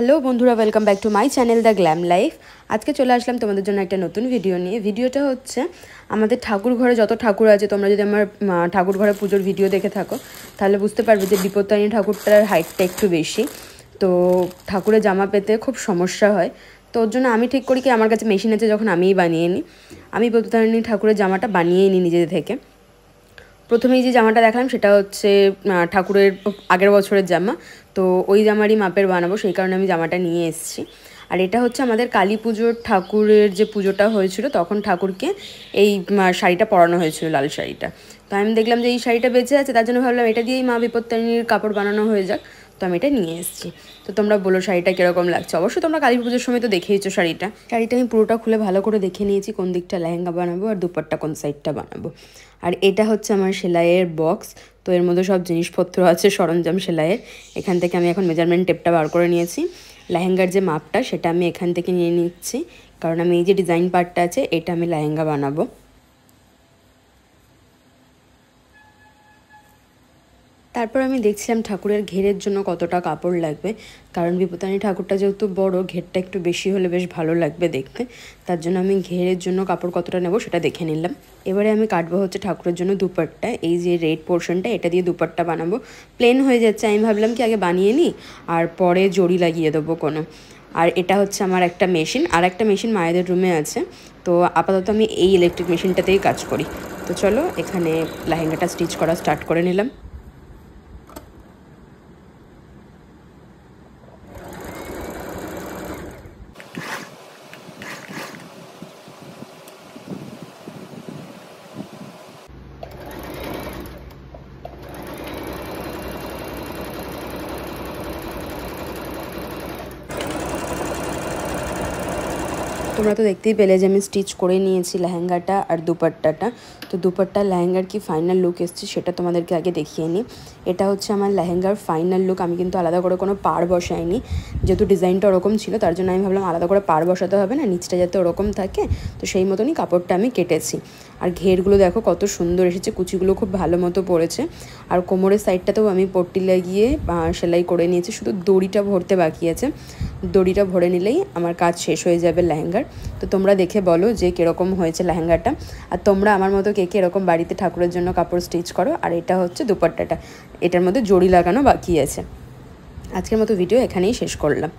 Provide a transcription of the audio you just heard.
Hello বন্ধুরা, welcome back to my channel the glam life. আজকে চলে আসলাম তোমাদের জন্য একটা নতুন ভিডিও নিয়ে। ভিডিওটা হচ্ছে আমাদের ঠাকুর ঘরে যত ঠাকুর আছে, তোমরা যদি আমার ঠাকুর ঘরে পুজোর ভিডিও দেখে থাকো তাহলে বুঝতে পারবে যে বিপত্তারিণী ঠাকুরটার হাইটটা একটু বেশি, তো ঠাকুরের জামা পেতে খুব সমস্যা হয়। তো ওর জন্য আমি ঠিক করি কি, আমার কাছে মেশিন আছে, যখন আমিই বানিয়ে নিই। আমি বিপত্তারিণী ঠাকুরের জামাটা বানিয়েই নিই নিজেদের থেকে। প্রথমেই যে জামাটা দেখালাম সেটা হচ্ছে ঠাকুরের আগের বছরের জামা, তো ওই জামারই মাপের বানাবো, সেই কারণে আমি জামাটা নিয়ে এসেছি। আর এটা হচ্ছে আমাদের কালী পুজোর ঠাকুরের যে পুজোটা হয়েছিল তখন ঠাকুরকে এই শাড়িটা পরানো হয়েছিল, লাল শাড়িটা। তো আমি দেখলাম যে এই শাড়িটা বেঁচে আছে, তার জন্য ভাবলাম এটা দিয়েই মা বিপত্তারিণীর কাপড় বানানো হয়ে যাক, তো আমি এটা নিয়ে এসেছি। তো তোমরা বলো শাড়িটা কীরকম লাগছে। অবশ্যই তোমরা কালী পুজোর সময় তো দেখেইছো শাড়িটা আমি পুরোটা খুলে ভালো করে দেখে নিয়েছি কোন দিকটা লেহেঙ্গা বানাবো আর দুপাট্টা কোন সাইডটা বানাবো। আর এটা হচ্ছে আমার সেলাইয়ের বক্স, তো এর মধ্যে সব জিনিসপত্র আছে, সরঞ্জাম সেলাইয়ের। এখান থেকে আমি এখন মেজারমেন্ট টেপটা বার করে নিয়েছি। লেহেঙ্গার যে মাপটা সেটা আমি এখান থেকে নিয়ে নিচ্ছি, কারণ আমি এই যে ডিজাইন পার্টটা আছে এটা আমি লেহেঙ্গা বানাবো। তারপর আমি দেখছিলাম ঠাকুরের ঘেরের জন্য কতটা কাপড় লাগবে, কারণ বিপত্তারিণী ঠাকুরটা যেহেতু বড়, ঘেরটা একটু বেশি হলে বেশ ভালো লাগবে দেখতে। তার জন্য আমি ঘেরের জন্য কাপড় কতটা নেব সেটা দেখে নিলাম। এবারে আমি কাটবো হচ্ছে ঠাকুরের জন্য দুপাট্টা। এই যে রেড পোর্শনটা, এটা দিয়ে দুপাট্টা বানাবো। প্লেন হয়ে যাচ্ছে, আমি ভাবলাম কি আগে বানিয়ে নিই আর পরে জড়ি লাগিয়ে দেবো কোনো। আর এটা হচ্ছে আমার একটা মেশিন, আর একটা মেশিন মায়েদের রুমে আছে। তো আপাতত আমি এই ইলেকট্রিক মেশিনটাতেই কাজ করি। তো চলো এখানে লেহেঙ্গাটা স্টিচ করা স্টার্ট করে নিলাম। তোমরা তো দেখতেই পেলে যে আমি স্টিচ করে নিয়েছি লেহেঙ্গাটা আর দুপাট্টাটা। তো দুপাট্টা লেহেঙ্গার কি ফাইনাল লুক এসছে সেটা তোমাদেরকে আগে দেখিয়ে নিই। এটা হচ্ছে আমার লেহেঙ্গার ফাইনাল লুক। আমি কিন্তু আলাদা করে কোনো পাড় বসাইনি, যেহেতু ডিজাইনটা ওরকম ছিল তার জন্য আমি ভাবলাম আলাদা করে পাড় বসাতে হবে না, নিচটা যাতে ওরকম থাকে, তো সেই মতনই কাপড়টা আমি কেটেছি। আর ঘেরগুলো দেখো কত সুন্দর এসেছে, কুচিগুলো খুব ভালো মতো পড়েছে। আর কোমরের সাইডটাতেও আমি পট্টি লাগিয়ে সেলাই করে নিয়েছি, শুধু দড়িটা ভরতে বাকি আছে। দড়িটা ভরে নিলেই আমার কাজ শেষ হয়ে যাবে লেহেঙ্গার। তো তোমরা দেখে বলো যে কীরকম হয়েছে লেহেঙ্গাটা, আর তোমরা আমার মতো কে কে এরকম বাড়িতে ঠাকুরের জন্য কাপড় স্টিচ করো। আর এটা হচ্ছে দুপাট্টাটা, এটার মধ্যে জড়ি লাগানো বাকি আছে। আজকের মতো ভিডিও এখানেই শেষ করলাম।